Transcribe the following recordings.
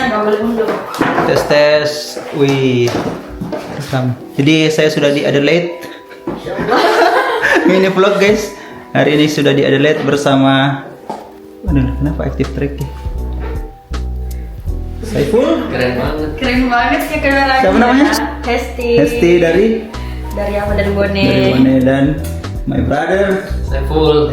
nggak boleh mundur. Tes. Wih. Jadi saya sudah di Adelaide. Mini vlog guys. Hari ini sudah di Adelaide bersama. Aduh, kenapa active track ya? Saiful. Keren banget ya kameranya. Siapa namanya? Hesti dari apa? Dari Bone. Dari Bone dan my brother Saiful.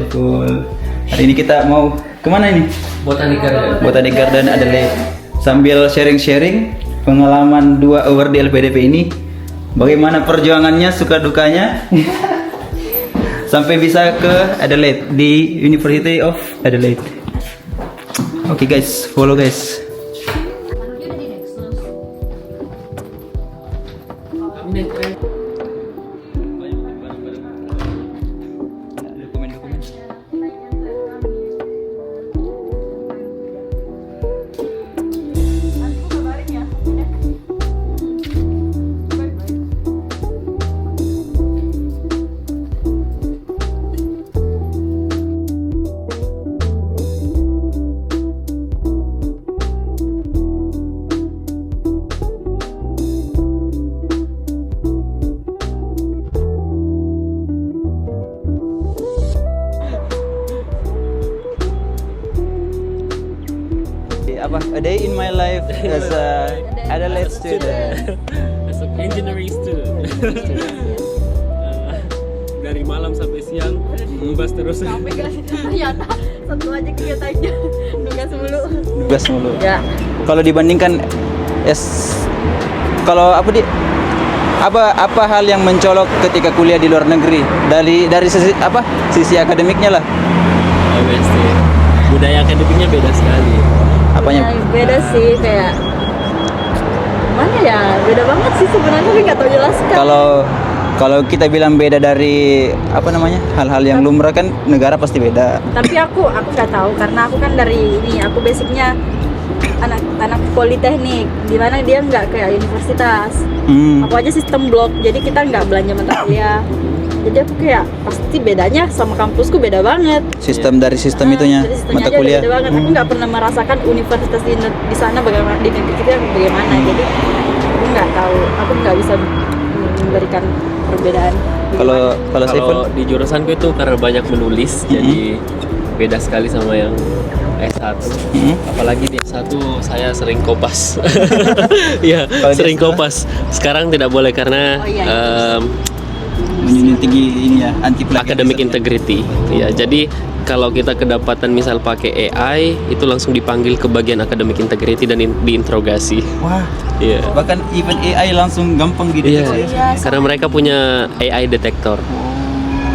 Hari ini kita mau kemana ini? Botanic Garden Adelaide. Sambil sharing-sharing pengalaman 2 hour di LPDP ini. Bagaimana perjuangannya, suka dukanya sampai bisa ke Adelaide di University of Adelaide. Oke guys, follow guys. A day in my life as a Adelaide student. As an engineering student. Dari malam sampai siang ngebas terus. Sampai ternyata satu aja kegiatannya nugas mulu. Ya. Kalau dibandingkan apa hal yang mencolok ketika kuliah di luar negeri dari sisi akademiknya lah. Pasti budaya akademiknya beda sekali. Apanya? Ya, beda sih, kayak mana ya, beda banget sih sebenarnya, tapi nggak tahu jelaskan. Kalau kita bilang beda dari hal-hal yang lumrah kan negara pasti beda. Tapi aku nggak tahu karena aku kan dari ini, aku basicnya anak politeknik, di mana dia nggak kayak universitas. Aku aja sistem blok, jadi kita nggak belanja mata kuliah. Jadi aku kayak pasti bedanya sama kampusku beda banget. Dari sistem itunya mata kuliah. Beda banget. Aku nggak pernah merasakan universitas di sana bagaimana, di negeri kita bagaimana. Jadi aku nggak tahu. Aku nggak bisa memberikan perbedaan. Kalau di jurusanku itu karena banyak menulis, jadi beda sekali sama yang S1. Apalagi di S1 saya sering kopas. Iya, sering kopas. Sekarang tidak boleh karena menjunjung tinggi ini ya, anti academic integrity. Ya, jadi kalau kita kedapatan misal pakai AI itu langsung dipanggil ke bagian academic integrity dan diinterogasi. Wah. Iya. Bahkan even AI langsung gampang gitu. Iya. Karena mereka punya AI detektor.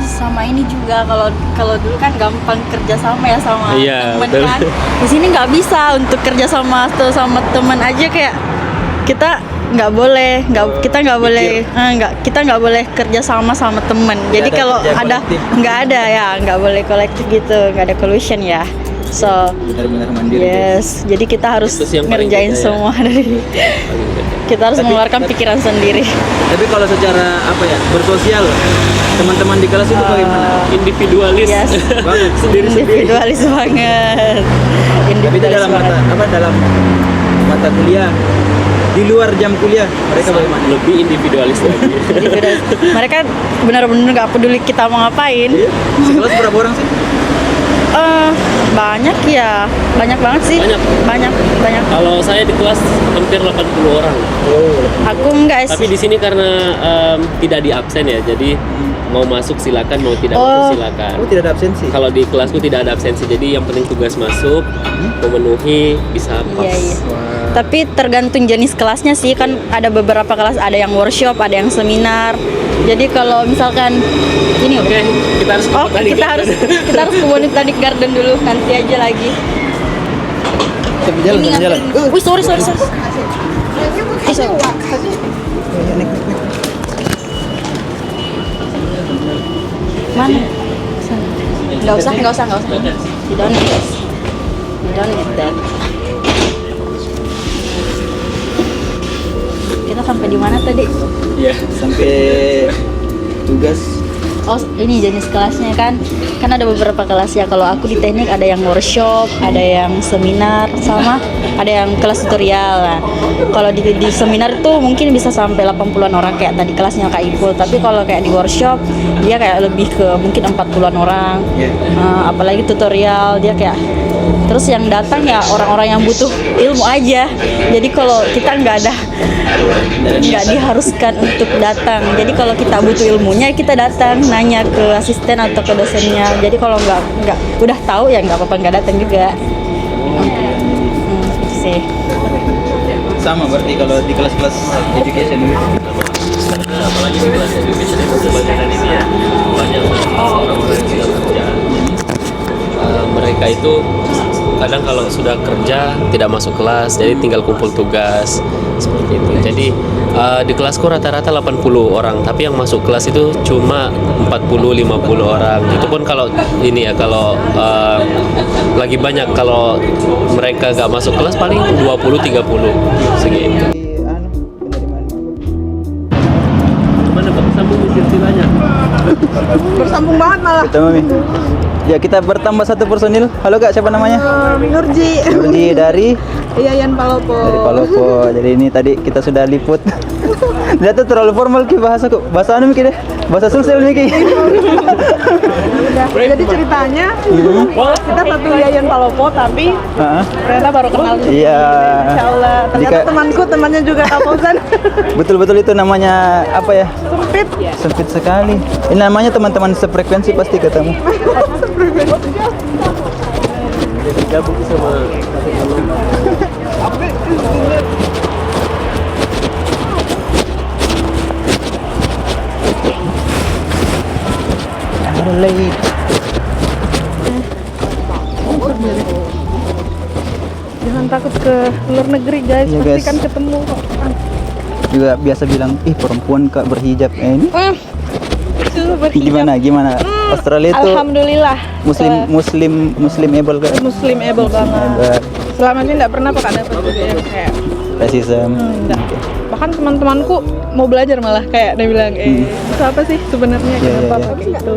Sama ini juga kalau dulu kan gampang kerja sama ya sama teman betul. kan. Di sini nggak bisa untuk kerja sama teman aja, kayak kita nggak boleh kerja sama teman. Jadi kalau ada nggak boleh kolektif gitu, nggak ada collusion ya. So benar-benar mandiri. Yes, jadi kita harus ngerjain semua dari kita harus mengeluarkan pikiran sendiri. Tapi kalau secara bersosial teman-teman di kelas itu bagaimana? Individualis. Yes. Banget. Individualis banget. Tapi itu dalam mata kuliah. Di luar jam kuliah mereka bagaimana? Lebih individualis lagi. Mereka benar-benar nggak peduli kita mau ngapain. Iya. Sekelas berapa orang sih? Banyak banget sih. Banyak. Kalau saya di kelas hampir 80 orang. Aku enggak sih. Tapi di sini karena tidak di absen ya, jadi mau masuk silakan, mau tidak masuk silakan. Oh, tidak ada absensi. Kalau di kelasku tidak ada absensi, jadi yang penting tugas masuk, memenuhi, bisa pas. Iya. Tapi tergantung jenis kelasnya sih, kan ada beberapa kelas, ada yang workshop, ada yang seminar. Jadi kalau misalkan ini kita harus kita harus ke Botanic Garden dulu, nanti aja lagi. Jalan. Wih, sorry. Mana? Nggak usah. You don't need that. Kita sampai di mana tadi? Iya. Sampai tugas oh ini jenis kelasnya kan ada beberapa kelas ya. Kalau aku di teknik ada yang workshop, ada yang seminar, sama ada yang kelas tutorial. Nah, kalau di seminar tuh mungkin bisa sampai 80-an orang kayak tadi kelasnya Kak Ipul. Tapi kalau kayak di workshop dia kayak lebih ke mungkin 40-an orang. Apalagi tutorial dia kayak, terus yang datang ya orang-orang yang butuh ilmu aja. Jadi kalau kita nggak diharuskan untuk datang. Jadi kalau kita butuh ilmunya kita datang nanya ke asisten atau ke dosennya. Jadi kalau nggak udah tahu ya nggak apa-apa nggak datang juga. Sih. Sama berarti kalau di kelas-kelas education gitu. Apalagi di kelas education itu kebanyakan ini ya, banyak orang-orang yang sudah kerja. Mereka itu kadang kalau sudah kerja tidak masuk kelas, jadi tinggal kumpul tugas seperti itu. Jadi di kelasku rata-rata 80 orang, tapi yang masuk kelas itu cuma 40-50 orang. Itu pun kalau ini ya, kalau lagi banyak, kalau mereka gak masuk kelas paling 20-30 segitu. Mana Pak? Sambung silsilahnya. Bersambung banget malah. Kita Mami. Ya, kita bertambah satu personil. Halo Kak, siapa namanya? Nurji. Nurji dari Yayan Palopo. dari Palopo. Jadi ini tadi kita sudah liput. Dia tuh terlalu formal Ki bahasaku. Bahasa anu Ki deh. Bahasa Sulsel nih Ki. Udah. Jadi ceritanya kita satu Yayan Palopo tapi ternyata baru kenal. Iya. Insyaallah. Ternyata Jika- temanku, temannya juga Kak Fauzan. Betul-betul itu namanya apa ya? Sempit. Sempit sekali. Ini namanya teman-teman sefrekuensi pasti ketemu. Gabung sama Jangan takut ke luar negeri guys, Iya, pasti guys. kan ketemu kok. Juga biasa bilang, ih perempuan Kak berhijab. Ini Itu berhijab. gimana? Australia itu Alhamdulillah. Muslim able Kak. Muslim able banget. Hebat. Selama ini nggak pernah kok dapat juga yang kayak Racism. enggak. Bahkan teman-temanku mau belajar malah kayak dia bilang itu apa sih sebenarnya, Iya, kenapa iya. pakai itu.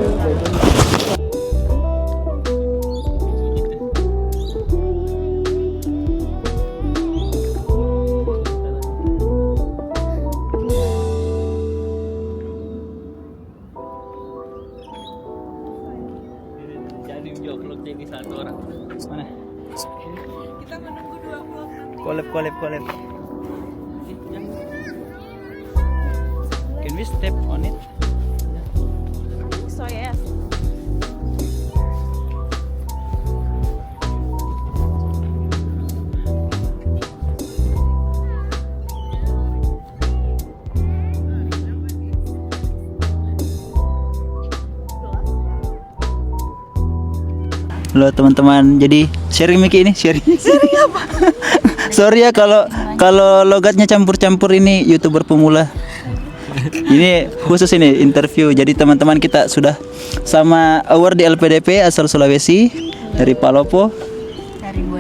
jadi vlog jadi satu orang. Mana? Kita menunggu 2 vlog nanti. Collab. Can we step on it? So yes. Halo teman-teman, jadi sharing Miki ini sharing apa? Sorry ya kalau logatnya campur-campur, ini YouTuber pemula. Ini khusus ini interview. Jadi teman-teman kita sudah sama award di LPDP asal Sulawesi dari Palopo,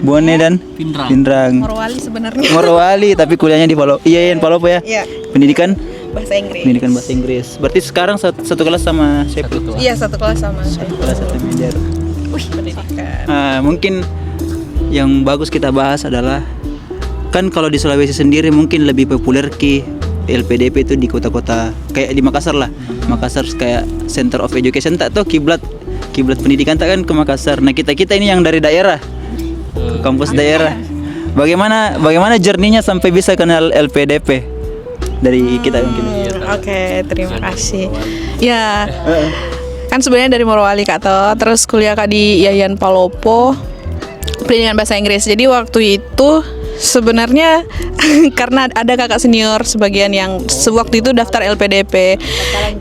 Bone dan Pindrang. Morowali sebenarnya. Morowali tapi kuliahnya di Palopo. Iya, Palopo ya. Iya. Pendidikan Bahasa Inggris. Berarti sekarang satu kelas sama Sepul. Iya, satu kelas sama saya. Satu kelas satu meja. Pendidikan. Mungkin yang bagus kita bahas adalah, kan kalau di Sulawesi sendiri mungkin lebih populer Ki LPDP itu di kota-kota kayak di Makassar lah. Makassar kayak center of education, tak tuh kiblat pendidikan tak kan ke Makassar. Nah kita ini yang dari daerah, kampus daerah. Bagaimana journey-nya sampai bisa kenal LPDP dari kita mungkin? Oke, terima kasih. Ya. Kan sebenarnya dari Morowali Kak To, terus kuliah Kak di Yayan Palopo, pendidikan bahasa Inggris. Jadi waktu itu sebenarnya karena ada kakak senior sebagian yang sewaktu itu daftar LPDP.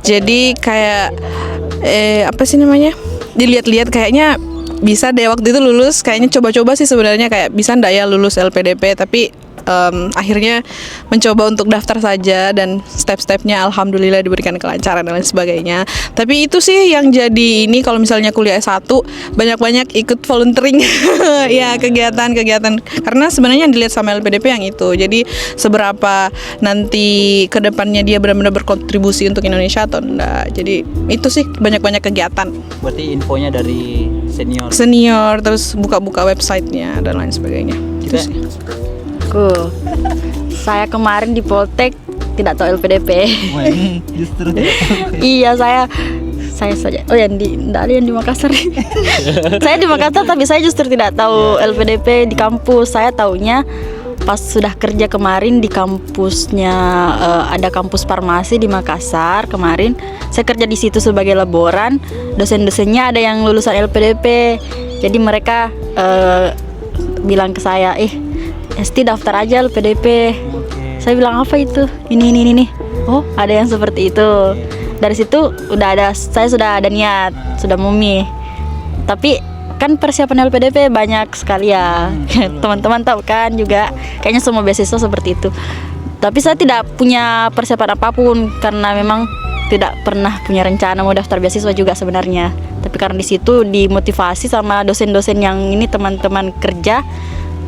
Jadi kayak apa sih namanya? Dilihat-lihat kayaknya bisa deh waktu itu lulus, kayaknya coba-coba sih sebenarnya kayak bisa ndak ya lulus LPDP, tapi akhirnya mencoba untuk daftar saja dan step-stepnya alhamdulillah diberikan kelancaran dan lain sebagainya. Tapi itu sih yang jadi ini kalau misalnya kuliah S1 banyak-banyak ikut volunteering ya kegiatan-kegiatan karena sebenarnya yang dilihat sama LPDP yang itu. Jadi seberapa nanti ke depannya dia benar-benar berkontribusi untuk Indonesia atau enggak. Jadi itu sih banyak-banyak kegiatan. Berarti infonya dari Senior terus buka-buka websitenya dan lain sebagainya. Itu sih. Saya kemarin di Poltek tidak tahu LPDP. Justru Iya, saya saja. Oh, yang di Makassar. Saya di Makassar tapi saya justru tidak tahu LPDP di kampus. Saya taunya pas sudah kerja kemarin di kampusnya, ada kampus farmasi di Makassar kemarin. Saya kerja di situ sebagai laboran. Dosen-dosennya ada yang lulusan LPDP. Jadi mereka bilang ke saya, Esti daftar aja LPDP. Saya bilang apa itu? Ini. Oh, ada yang seperti itu. Dari situ saya sudah ada niat, sudah mumi. Tapi kan persiapan LPDP banyak sekali ya. Teman-teman tahu kan juga. Kayaknya semua beasiswa seperti itu. Tapi saya tidak punya persiapan apapun karena memang tidak pernah punya rencana mau daftar beasiswa juga sebenarnya. Tapi karena di situ dimotivasi sama dosen-dosen yang ini teman-teman kerja,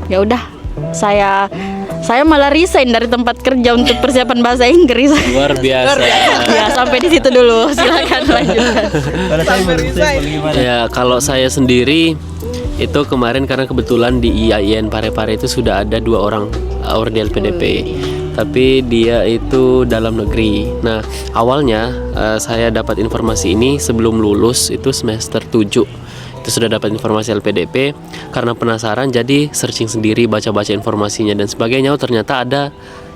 ya udah. Saya malah resign dari tempat kerja untuk persiapan bahasa Inggris. Luar biasa. Ya, sampai di situ dulu. Silakan lanjutkan. Ya, kalau saya sendiri itu kemarin karena kebetulan di IAIN Parepare itu sudah ada 2 orang award LPDP. Tapi dia itu dalam negeri. Nah, awalnya saya dapat informasi ini sebelum lulus itu semester 7. Itu sudah dapat informasi LPDP, karena penasaran jadi searching sendiri, baca-baca informasinya dan sebagainya. Oh, ternyata ada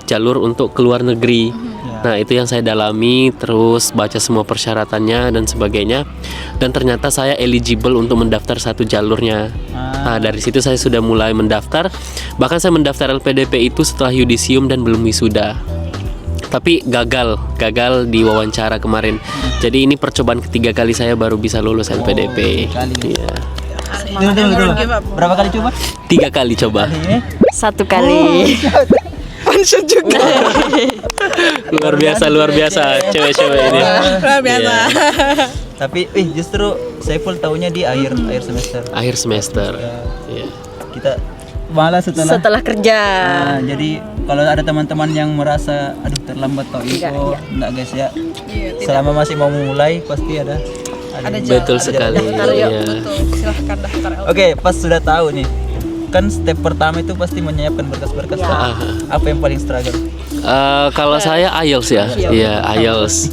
jalur untuk keluar negeri. Nah, itu yang saya dalami, terus baca semua persyaratannya dan sebagainya. Dan ternyata saya eligible untuk mendaftar satu jalurnya. Nah, dari situ saya sudah mulai mendaftar. Bahkan saya mendaftar LPDP itu setelah yudisium dan belum wisuda. Tapi gagal di wawancara kemarin. Jadi ini percobaan ketiga kali saya baru bisa lulus LPDP. Iya. Tunggu. Berapa kali coba? 3 kali coba. 1 kali. Pansu juga. Luar biasa cewek-cewek ini. Luar biasa. Iya. Tapi justru Saiful taunya di akhir semester. Akhir semester. Iya. Kita malah Setelah kerja. Jadi kalau ada teman-teman yang merasa aduh terlambat tahu info, enggak guys ya. Selama masih mau mulai pasti ada Betul sekali. Iya. Silahkan daftar. Oke, pas sudah tahu nih. Kan step pertama itu pasti menyiapkan berkas-berkas. Kan? Apa yang paling struggle? Kalau saya IELTS ya. Iya, IELTS.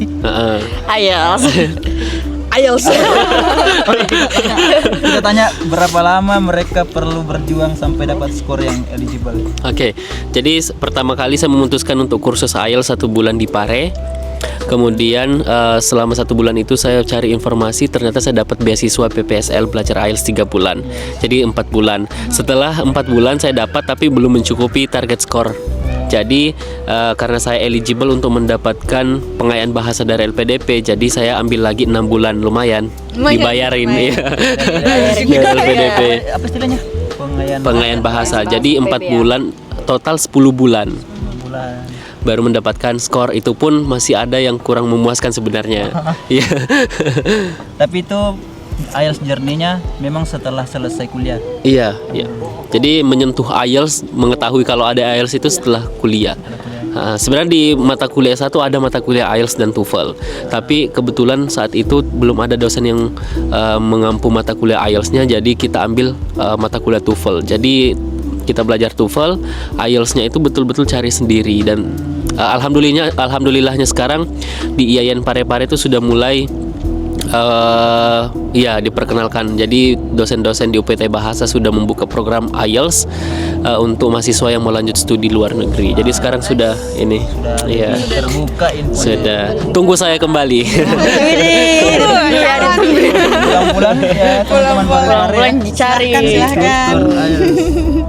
IELTS. Kita tanya berapa lama mereka perlu berjuang sampai dapat skor yang eligible. Oke, jadi pertama kali saya memutuskan untuk kursus IELTS 1 bulan di Pare. Kemudian selama 1 bulan itu saya cari informasi, ternyata saya dapat beasiswa PPSL belajar IELTS 3 bulan. Jadi 4 bulan. Setelah 4 bulan saya dapat tapi belum mencukupi target skor. Jadi karena saya eligible untuk mendapatkan pengayaan bahasa dari LPDP, jadi saya ambil lagi 6 bulan, lumayan dibayarin ya. Dari LPDP. Apa istilahnya? Pengayaan bahasa. Jadi 4 bulan, total 10 bulan. Baru mendapatkan skor, itu pun masih ada yang kurang memuaskan sebenarnya. Iya. Tapi itu IELTS journey-nya memang setelah selesai kuliah. Iya. Jadi menyentuh IELTS, mengetahui kalau ada IELTS itu setelah kuliah. Sebenarnya di mata kuliah 1 ada mata kuliah IELTS dan TOEFL. Tapi kebetulan saat itu belum ada dosen yang mengampu mata kuliah IELTS-nya, jadi kita ambil mata kuliah TOEFL. Jadi kita belajar TOEFL, IELTS-nya itu betul-betul cari sendiri. Dan alhamdulillahnya sekarang di IAIN Parepare itu sudah mulai diperkenalkan. Jadi dosen-dosen di UPT Bahasa sudah membuka program IELTS untuk mahasiswa yang mau lanjut studi luar negeri. Jadi sekarang sudah ini terbuka info. Sudah. Tunggu saya kembali. Pulang dicari. Silahkan.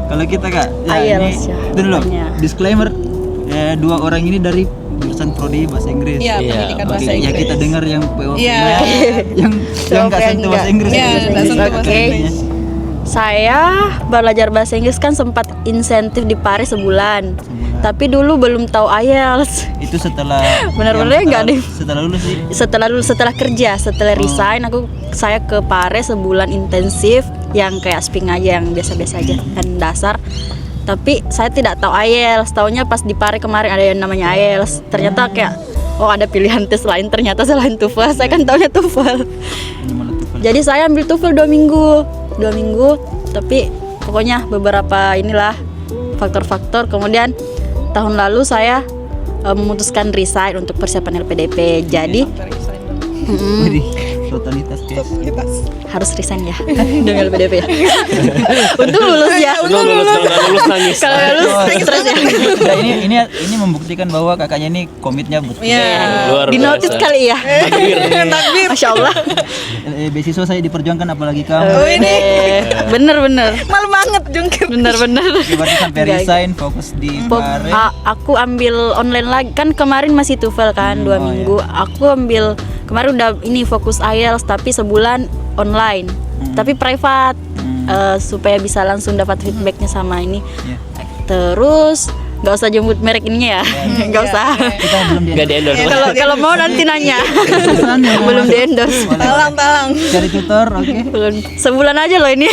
Kalau kita Kak, IELTS ya. Dulu disclaimer, 2 orang ini dari jurusan prodi bahasa Inggris. Iya, pendidikan bahasa Inggris. Ya kita dengar yang POV Iya. yang nggak sentuh bahasa Inggris. Iya, nggak sentuh bahasa Inggris. Saya belajar bahasa Inggris kan sempat insentif di Paris sebulan. Tapi dulu belum tahu IELTS. Itu setelah Benar-benar yang nggak deh. setelah lulus sih. Setelah kerja, setelah resign saya ke Paris sebulan intensif yang kayak speaking aja, yang biasa-biasa aja dan dasar. Tapi saya tidak tahu IELTS. Taunya pas di Paris kemarin ada yang namanya IELTS. Ternyata kayak ada pilihan tes lain ternyata selain TOEFL. Saya kan taunya TOEFL. Jadi saya ambil TOEFL 2 minggu, tapi pokoknya beberapa inilah faktor-faktor. Kemudian tahun lalu saya memutuskan resign untuk persiapan LPDP. Jadi Totalitas guys. harus resign ya demi LPDP ya. Untuk lulus ya. Kalau nggak lulus nangis. Kalau lulus stres ya. Nah, ini membuktikan bahwa kakaknya ini komitnya betul. Luar Di notice biasa. kali ya. Takbir. Masya Allah. Beasiswa saya diperjuangkan apalagi kamu. Bener. Malu banget jungkir. Bener. Berarti sampai resign fokus di Paris. Aku ambil online lagi kan kemarin masih TOEFL kan 2 minggu. Aku ambil kemarin udah ini fokus IELTS tapi sebulan online. Tapi private supaya bisa langsung dapat feedbacknya sama ini. Terus nggak usah jemput merek ininya ya, nggak usah. Kita belum Nggak di-endorse. Kalau mau nanti nanya. Belum di endorse. Talang. cari tutor, oke. Belum. Sebulan aja loh ini.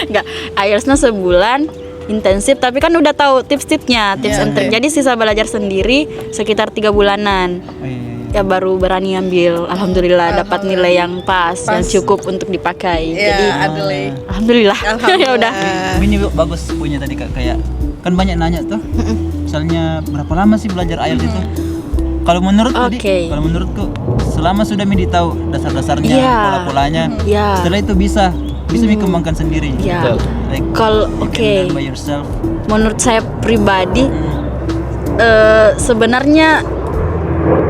Nggak, IELTS-nya sebulan intensif tapi kan udah tahu tips-tipsnya, tips and trick. Jadi sisa belajar sendiri sekitar 3 bulanan. Ya baru berani ambil, alhamdulillah dapat nilai yang pas, yang cukup untuk dipakai. Jadi alhamdulillah. Ya udah. Ini bagus punya tadi Kak, kayak kan banyak nanya tuh. Misalnya berapa lama sih belajar IELTS itu? Kalau menurutku kalau menurutku selama sudah Midi tahu dasar-dasarnya, pola-polanya, setelah itu bisa dikembangkan sendiri. Ya. Kalau by yourself. menurut saya pribadi sebenarnya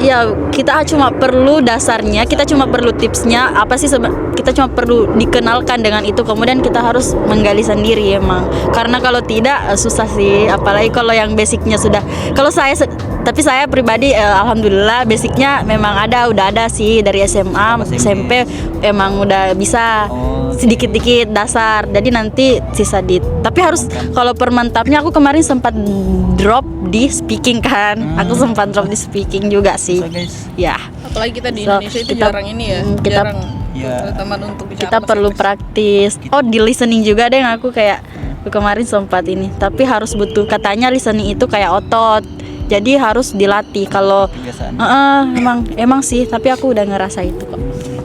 ya kita cuma perlu dasarnya, kita cuma perlu tipsnya apa sih kita cuma perlu dikenalkan dengan itu, kemudian kita harus menggali sendiri emang, karena kalau tidak susah sih, apalagi kalau yang basicnya sudah. Kalau tapi saya pribadi alhamdulillah basicnya memang udah ada sih dari SMA, SMP emang udah bisa sedikit-dikit dasar, jadi nanti sisa tapi harus kalau permantapnya aku kemarin sempat drop di speaking kan, aku sempat drop di speaking juga sih. Ya. Apalagi kita di Indonesia itu jarang ini ya. Jarang teman untuk bicara. Kita perlu praktis. Di listening juga deh aku kayak kemarin sempat ini. Tapi harus butuh, katanya listening itu kayak otot. Jadi harus dilatih. Kalau emang sih, tapi aku udah ngerasa itu kok.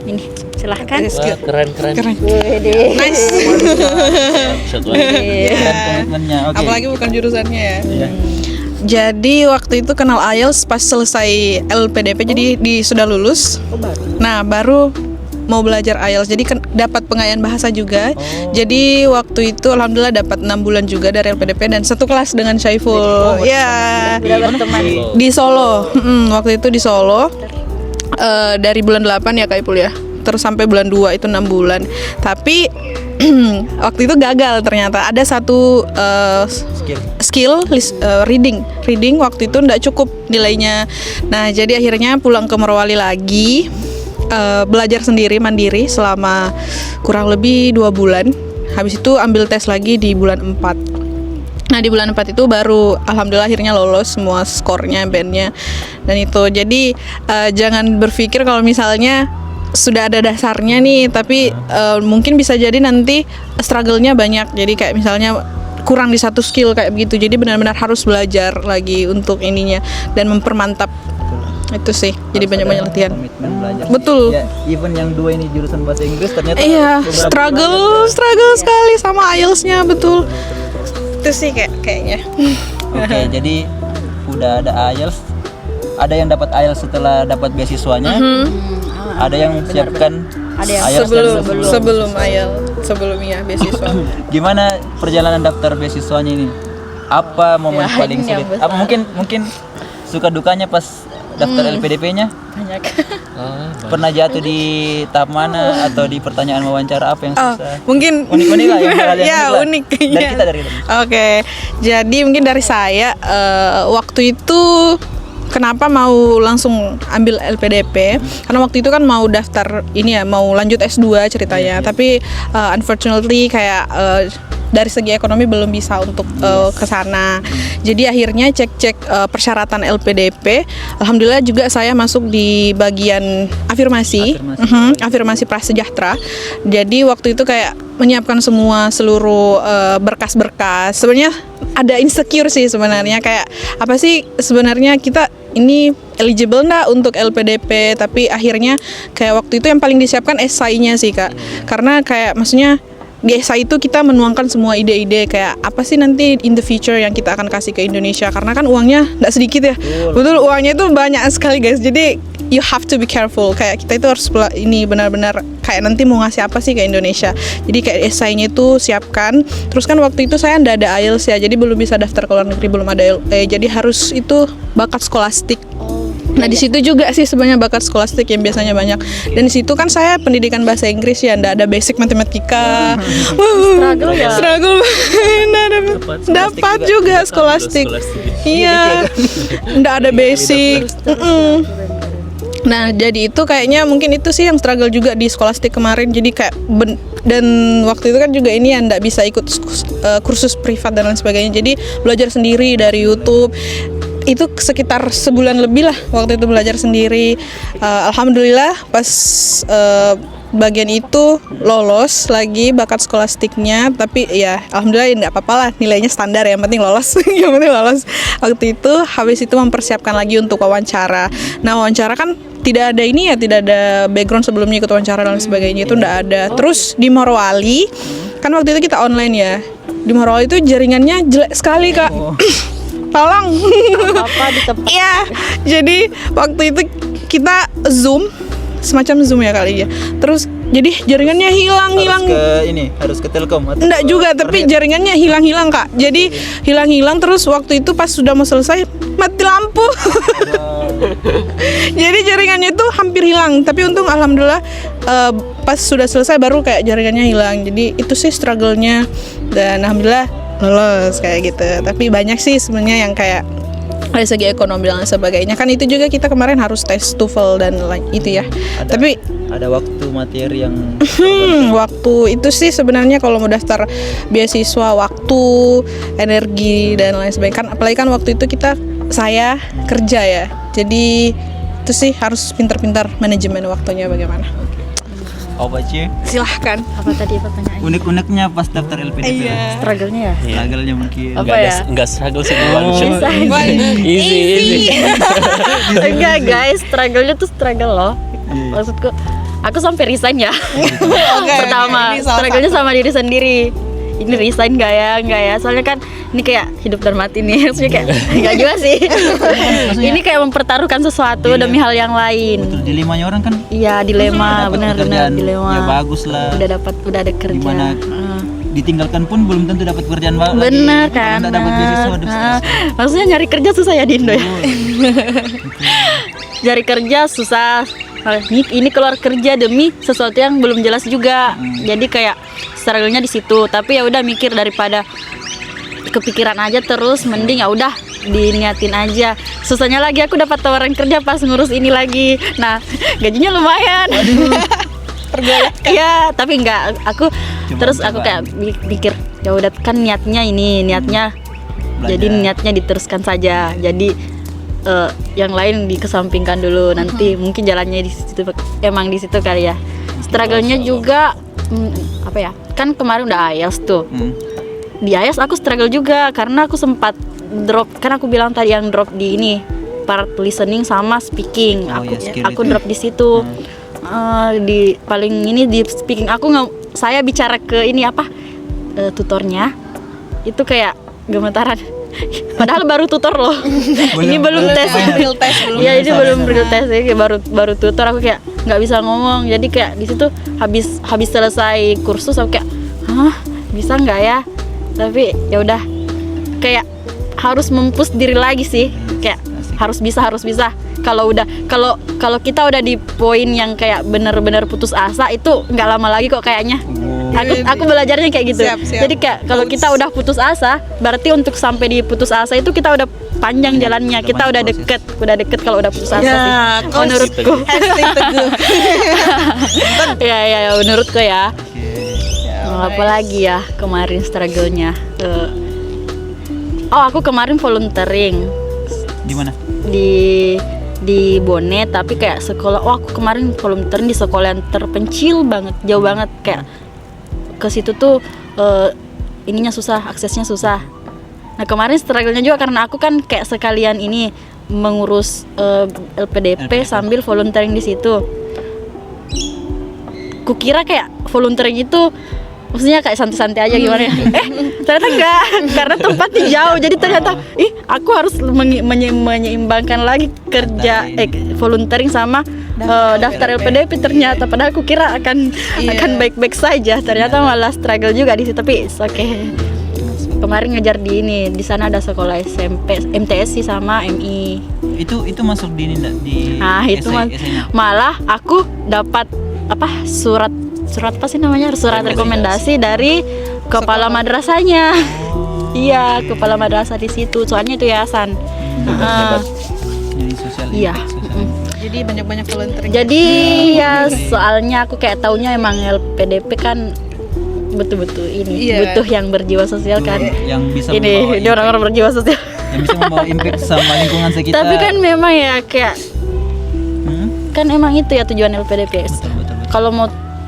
Ini silahkan. Wah, keren. Nice. Komitmennya, oke. Apalagi bukan jurusannya ya. Jadi waktu itu kenal IELTS pas selesai LPDP, jadi sudah lulus. Nah baru mau belajar IELTS, jadi dapat pengayaan bahasa juga. Jadi waktu itu alhamdulillah dapat 6 bulan juga dari LPDP dan satu kelas dengan Syaiful. Di Solo. Waktu itu di Solo. Dari bulan 8 ya Kak Ipul ya. Terus sampai bulan 2 itu 6 bulan. Tapi waktu itu gagal ternyata. Ada satu skill reading waktu itu nggak cukup nilainya. Nah jadi akhirnya pulang ke Morowali lagi, belajar sendiri mandiri selama kurang lebih 2 bulan. Habis itu ambil tes lagi di bulan 4. Nah di bulan 4 itu baru alhamdulillah akhirnya lolos semua skornya, bandnya dan itu. Jadi jangan berpikir kalau misalnya sudah ada dasarnya nih, tapi mungkin bisa jadi nanti struggle-nya banyak. Jadi kayak misalnya kurang di satu skill kayak begitu. Jadi benar-benar harus belajar lagi untuk ininya dan mempermantap. Itu sih. Jadi banyak-banyak latihan. Betul. Ya, even yang 2 ini jurusan bahasa Inggris ternyata struggle sekali sama IELTS-nya, betul. Itu sih kayaknya. Oke, jadi udah ada IELTS. Ada yang dapat IELTS setelah dapat beasiswanya. Ada yang siapkan IELTS sebelum IELTS, sebelumnya beasiswa. Gimana perjalanan daftar beasiswanya ini? Apa momen paling sulit? Apa mungkin suka dukanya pas daftar LPDP-nya? Banyak. Pernah jatuh di tahap mana atau di pertanyaan wawancara apa yang susah? Mungkin unik lah unik. Dari kita. Oke. Jadi mungkin dari saya waktu itu kenapa mau langsung ambil LPDP? Karena waktu itu kan mau daftar ini ya, mau lanjut S2 ceritanya. Tapi unfortunately kayak dari segi ekonomi belum bisa untuk ke sana. Jadi akhirnya cek persyaratan LPDP. Alhamdulillah juga saya masuk di bagian afirmasi prasejahtera. Jadi waktu itu kayak menyiapkan seluruh berkas-berkas. Sebenarnya ada insecure sih sebenarnya, kayak apa sih sebenarnya kita ini eligible nggak untuk LPDP, tapi akhirnya kayak waktu itu yang paling disiapkan esainya sih Kak. Karena kayak maksudnya di esai itu kita menuangkan semua ide-ide kayak apa sih nanti in the future yang kita akan kasih ke Indonesia, karena kan uangnya nggak sedikit ya. Betul, uangnya itu banyak sekali guys. Jadi you have to be careful, kayak kita itu harus ini benar-benar kayak nanti mau ngasih apa sih ke Indonesia. Jadi kayak esainya itu siapkan. Terus kan waktu itu saya nggak ada IELTS ya, jadi belum bisa daftar ke luar negeri, belum ada jadi harus itu bakat skolastik. Nah di situ juga sih sebenarnya bakat skolastik yang biasanya banyak. Dan di situ kan saya pendidikan bahasa Inggris ya, ndak ada basic matematika. Struggle ya. Struggle. Dapat juga skolastik. Iya. Ndak ada basic. Nah jadi itu kayaknya mungkin itu sih yang struggle juga di skolastik kemarin. Jadi kayak dan waktu itu kan juga ini ya ndak bisa ikut kursus privat dan lain sebagainya. Jadi belajar sendiri dari YouTube. Itu sekitar sebulan lebih lah waktu itu belajar sendiri. Alhamdulillah pas bagian itu lolos lagi bakat skolastiknya, tapi ya alhamdulillah nggak apa-apa lah, nilainya standar, yang penting lolos. Yang penting lolos. Waktu itu habis itu mempersiapkan lagi untuk wawancara. Nah wawancara kan tidak ada ini ya, tidak ada background sebelumnya ikut wawancara dan sebagainya, itu nggak ada. Terus di Morowali kan waktu itu kita online ya, di Morowali itu jaringannya jelek sekali Kak. Tolong. Apa di tempat? Iya. Jadi waktu itu kita Zoom, semacam Zoom ya kali ya. Terus jadi jaringannya hilang. Harus ke Telkom atau enggak juga, tapi jaringannya hilang Kak. Jadi hilang terus waktu itu pas sudah mau selesai mati lampu. Jadi jaringannya itu hampir hilang, tapi untung alhamdulillah pas sudah selesai baru kayak jaringannya hilang. Jadi itu sih struggle-nya, dan alhamdulillah lolos kayak gitu. Tapi banyak sih sebenarnya yang kayak dari segi ekonomi dan sebagainya. Kan itu juga kita kemarin harus tes TOEFL dan itu ya. Tapi ada waktu materi yang waktu itu sih sebenarnya kalau mau daftar beasiswa, waktu, energi dan lain sebagainya kan, apalagi kan waktu itu saya kerja ya. Jadi itu sih harus pintar-pintar manajemen waktunya bagaimana. Apa sih? Silahkan. Apa tadi pertanyaannya? Unik-uniknya pas daftar LPDP. Iya. Struggle-nya ya? Struggle-nya mungkin. Apa ya? Enggak struggle sih, Easy. Enggak guys, struggle-nya tuh struggle loh. Maksudku, aku sampai resign ya. Pertama, struggle-nya sama diri sendiri. Ini resign enggak ya? Soalnya kan ini kayak hidup dan mati nih. Maksudnya kayak enggak juga sih. Ini kayak mempertaruhkan sesuatu demi hal yang lain. Betul, dilemanya orang kan. Iya, dilema, benar-benar dilema. Ya bagus lah. Udah ada kerja. Gimana ditinggalkan pun belum tentu dapat pekerjaan lagi. Bener kan? Enggak dapat beasiswa. Maksudnya nyari kerja susah ya di Indo ya. Nyari kerja susah. Ini keluar kerja demi sesuatu yang belum jelas juga. Jadi kayak struggle-nya di situ. Tapi ya udah mikir, daripada kepikiran aja terus, mending ya udah diniatin aja. Susahnya lagi aku dapat tawaran kerja pas ngurus ini lagi. Nah, gajinya lumayan. Tergoyahkan. Iya, tapi enggak, aku kayak mikir ya udah kan niatnya belajar. Jadi niatnya diteruskan saja. Jadi yang lain dikesampingkan dulu, nanti mungkin jalannya di situ, emang di situ kali ya. Struggle-nya juga apa ya? Kan kemarin udah IELTS tuh. Di IELTS aku struggle juga karena aku sempat drop, kan aku bilang tadi yang drop di ini part listening sama speaking. Aku drop di situ. Di paling ini di speaking aku saya bicara ke ini tutornya itu kayak gemetaran. Padahal baru tutor loh. Ini belum tes. Iya, ini belum real tes ya, baru tutor, aku kayak nggak bisa ngomong. Jadi kayak di situ habis selesai kursus aku kayak, bisa nggak ya? Tapi ya udah, kayak harus mempush diri lagi sih. Kayak harus bisa. Kalau kita udah di poin yang kayak benar-benar putus asa, itu nggak lama lagi kok kayaknya. Aku belajarnya kayak gitu. Siap. Jadi kayak kalau kita udah putus asa, berarti untuk sampai di putus asa itu kita udah panjang jalannya. Kita udah deket kalau udah putus asa sih. Menurutku. Ya, menurutku ya. Apalagi ya kemarin struggle-nya. Aku kemarin volunteering Di mana? di Bone, tapi kayak sekolah. Aku kemarin volunteering di sekolah yang terpencil banget, jauh banget, kayak ke situ tuh ininya susah, aksesnya susah. Nah kemarin struggle-nya juga karena aku kan kayak sekalian ini mengurus LPDP sambil volunteering di situ. Kukira kayak volunteering itu maksudnya kayak santai-santai aja gimana ya. Ternyata enggak, karena tempatnya jauh. Jadi ternyata aku harus menyeimbangkan lagi kerja volunteering sama daftar LPDP ternyata. Padahal aku kira akan baik-baik saja. Ternyata malah struggle juga di situ, tapi oke. Kemarin ngejar di sana ada sekolah SMP, MTS sih sama MI. Itu masuk di ini enggak? Nah, itu malah aku dapat surat apa sih namanya, surat rekomendasi dari kepala madrasahnya. Iya, kepala madrasah di situ. Soalnya itu yayasan. Jadi sosial. Iya. Jadi banyak-banyak volunteering. Jadi ya soalnya aku kayak taunya emang LPDP kan betul-betul ini butuh yang berjiwa sosial kan. Yang bisa ini orang-orang berjiwa sosial. Yang bisa membawa impact sama lingkungan sekitar. Tapi kan memang ya kayak kan emang itu ya tujuan LPDP. Betul.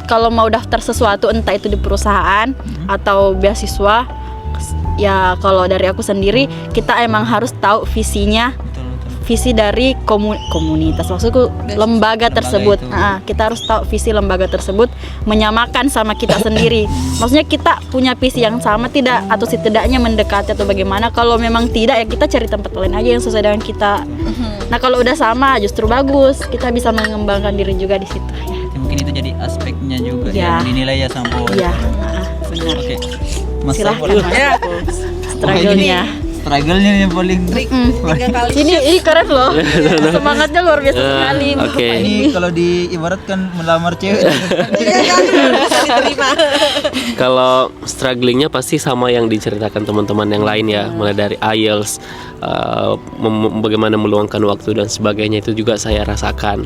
Kalau mau daftar sesuatu, entah itu di perusahaan atau beasiswa, ya kalau dari aku sendiri, kita emang harus tahu visinya, visi dari komunitas, maksudku lembaga tersebut. Kita harus tahu visi lembaga tersebut, menyamakan sama kita sendiri. Maksudnya kita punya visi yang sama tidak, atau setidaknya mendekati atau bagaimana. Kalau memang tidak, ya kita cari tempat lain aja yang sesuai dengan kita. Nah kalau udah sama justru bagus, kita bisa mengembangkan diri juga di situ. Mungkin itu jadi aspeknya juga Ya. yang dinilai ya sama Iya, benar. Oke. Mas Silahkan Saiful. Mas. Struggle-nya. Struggle-nya yang paling 3 kali. Ini keren loh. Semangatnya luar biasa sekali. Oke. ini kalau diibaratkan melamar cewek. Diterima. Kalau strugglingnya pasti sama yang diceritakan teman-teman yang lain ya, mulai dari IELTS, bagaimana meluangkan waktu dan sebagainya, itu juga saya rasakan.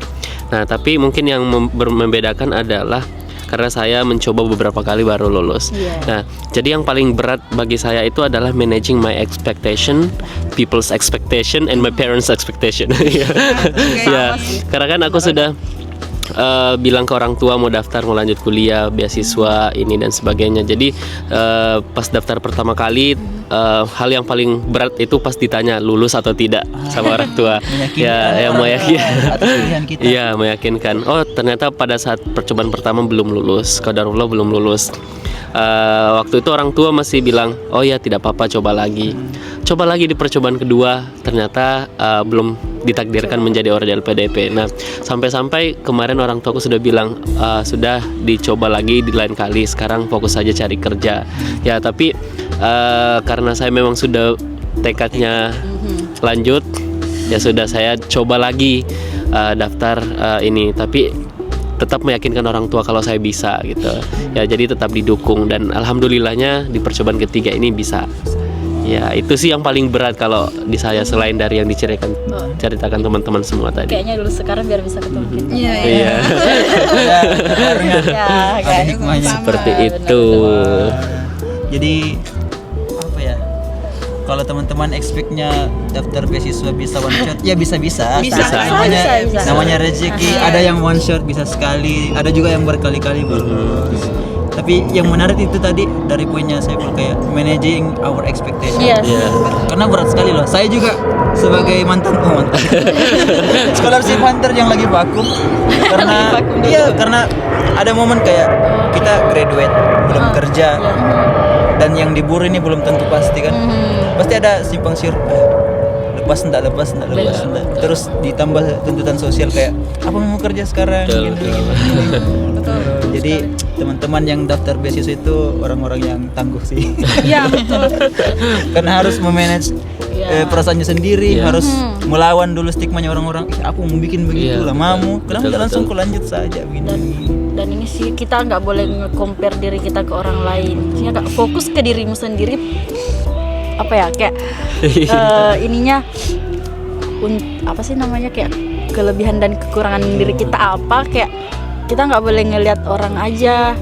Nah tapi mungkin yang membedakan adalah karena saya mencoba beberapa kali baru lulus. Nah, jadi yang paling berat bagi saya itu adalah managing my expectation, people's expectation, and my parents' expectation. Ya, karena kan aku sudah bilang ke orang tua mau daftar, mau lanjut kuliah, beasiswa ini dan sebagainya. Jadi pas daftar pertama kali, hal yang paling berat itu pas ditanya lulus atau tidak sama orang tua. Iya, meyakinkan. Oh ternyata pada saat percobaan pertama belum lulus, qadarullah belum lulus. Waktu itu orang tua masih bilang, oh ya tidak apa-apa, coba lagi di percobaan kedua, ternyata belum ditakdirkan menjadi orang LPDP. Nah sampai kemarin orang tuaku sudah bilang, sudah dicoba lagi di lain kali, sekarang fokus saja cari kerja. Ya tapi karena saya memang sudah tekadnya lanjut, ya sudah saya coba lagi daftar ini, tapi tetap meyakinkan orang tua kalau saya bisa gitu ya, jadi tetap didukung dan alhamdulillahnya di percobaan ketiga ini bisa. Ya itu sih yang paling berat kalau di saya, selain dari yang diceritakan teman-teman semua tadi. Kayaknya dulu sekarang biar bisa ketemu kita. Iya. Ada hikmahnya. Seperti itu. Jadi apa ya? Kalau teman-teman expect-nya daftar beasiswa bisa one shot, ya bisa. Namanya rezeki. Ada yang one shot bisa sekali, ada juga yang berkali-kali baru. Tapi yang menarik itu tadi dari poinnya saya kayak managing our expectation. Yes. Karena berat sekali loh. Saya juga sebagai mantan scholarship hunter yang lagi vakum karena ada momen kayak kita graduate belum kerja dan yang diburu ini belum tentu pasti kan. Pasti ada simpang siur, lepas enggak. Terus ditambah tuntutan sosial kayak apa mau kerja sekarang gitu. Jadi teman-teman yang daftar beasiswa itu orang-orang yang tangguh sih. Iya betul. Karena harus memanage perasaannya sendiri, harus melawan dulu stigmanya orang-orang. Aku mau bikin begitu lah, mamu. Kenapa langsung ku lanjut saja begini. dan ini sih kita nggak boleh nge-compare diri kita ke orang lain. Maksudnya nggak fokus ke dirimu sendiri. Apa ya kayak ininya apa sih namanya kayak kelebihan dan kekurangan diri kita apa, kayak kita nggak boleh ngelihat orang aja.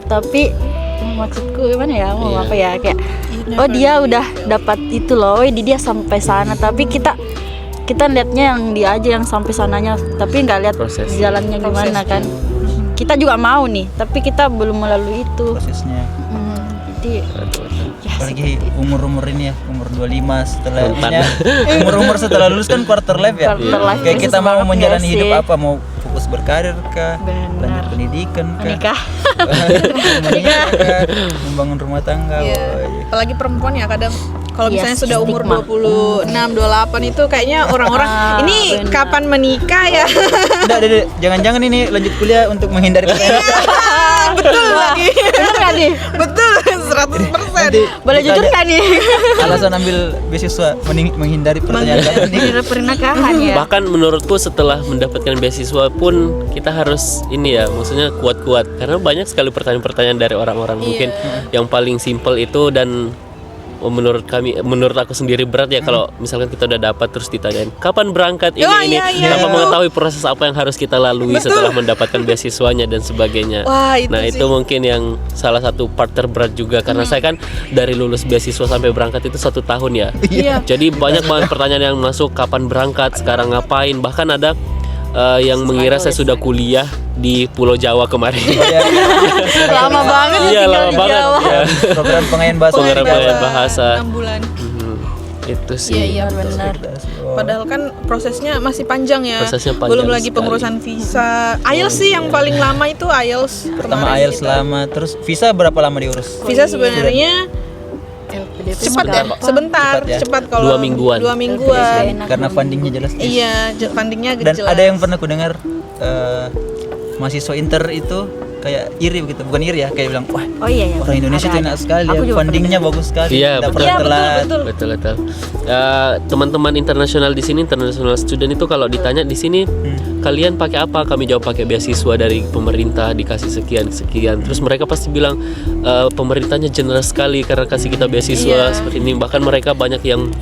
Tapi maksudku gimana ya, mau apa ya, kayak oh dia udah dapat itu loh, dia sampai sana, tapi kita lihatnya yang dia aja yang sampai sananya, tapi nggak lihat jalannya gimana kan. Kita juga mau nih, tapi kita belum melalui itu prosesnya. Jadi apalagi umur-umur ini ya, umur 25 setelah umur setelah lulus kan quarter life ya. Kayak kita mau menjalani hidup apa, mau fokus berkarir kah, lanjut pendidikan kah, menikah. menikah kah, membangun rumah tangga. Apalagi perempuan ya kadang kalau misalnya sudah umur 26, 28 itu kayaknya orang-orang ini benar. kapan menikah ya? Udah, jangan-jangan ini lanjut kuliah untuk menghindari pertanyaan. Betul lagi. Bener kan nih? Betul 100%. Boleh jujur kan nih? Alasan ambil beasiswa menghindari pertanyaan ini. Pernikahan ya. Bahkan menurutku setelah mendapatkan beasiswa pun kita harus ini ya, maksudnya kuat-kuat karena banyak sekali pertanyaan-pertanyaan dari orang-orang. Mungkin yang paling simpel itu, dan menurut aku sendiri berat ya kalau misalkan kita udah dapat terus ditanyain kapan berangkat ini tanpa mengetahui proses apa yang harus kita lalui setelah mendapatkan beasiswanya dan sebagainya. Wah, itu mungkin yang salah satu part terberat juga karena saya kan dari lulus beasiswa sampai berangkat itu 1 tahun ya. Jadi banyak banget pertanyaan yang masuk, kapan berangkat, sekarang ngapain, bahkan ada yang mengira saya sudah kuliah di Pulau Jawa kemarin. Lama banget ya tinggal lama di banget. Jawa. Program pengayaan bahasa. Pengayaan bahasa. 6 bulan. Itu sih. Iya benar. Padahal kan prosesnya masih panjang ya. Prosesnya panjang Belum lagi sekali. pengurusan visa. IELTS sih yang paling lama itu IELTS. Pertama kemarin IELTS kita. lama, terus visa berapa lama diurus? Visa sebenarnya cepat ya, sebentar, Cepat ya. cepat kalau 2 mingguan. 2 mingguan. Karena fundingnya jelas. Iya, fundingnya Dan jelas. ada yang pernah ku dengar mahasiswa inter itu kayak iri begitu, bukan iri ya, kayak bilang wah Oh iya ya. orang Indonesia itu enak sekali ya, Aku juga fundingnya bagus sekali, Iya, tidak betul. pernah Iya, telat. betul. Betul. Teman-teman internasional di sini, international student itu kalau ditanya di sini kalian pakai apa? Kami jawab pakai beasiswa dari pemerintah, dikasih sekian. Terus mereka pasti bilang pemerintahnya generous sekali karena kasih kita beasiswa seperti ini. Bahkan mereka banyak yang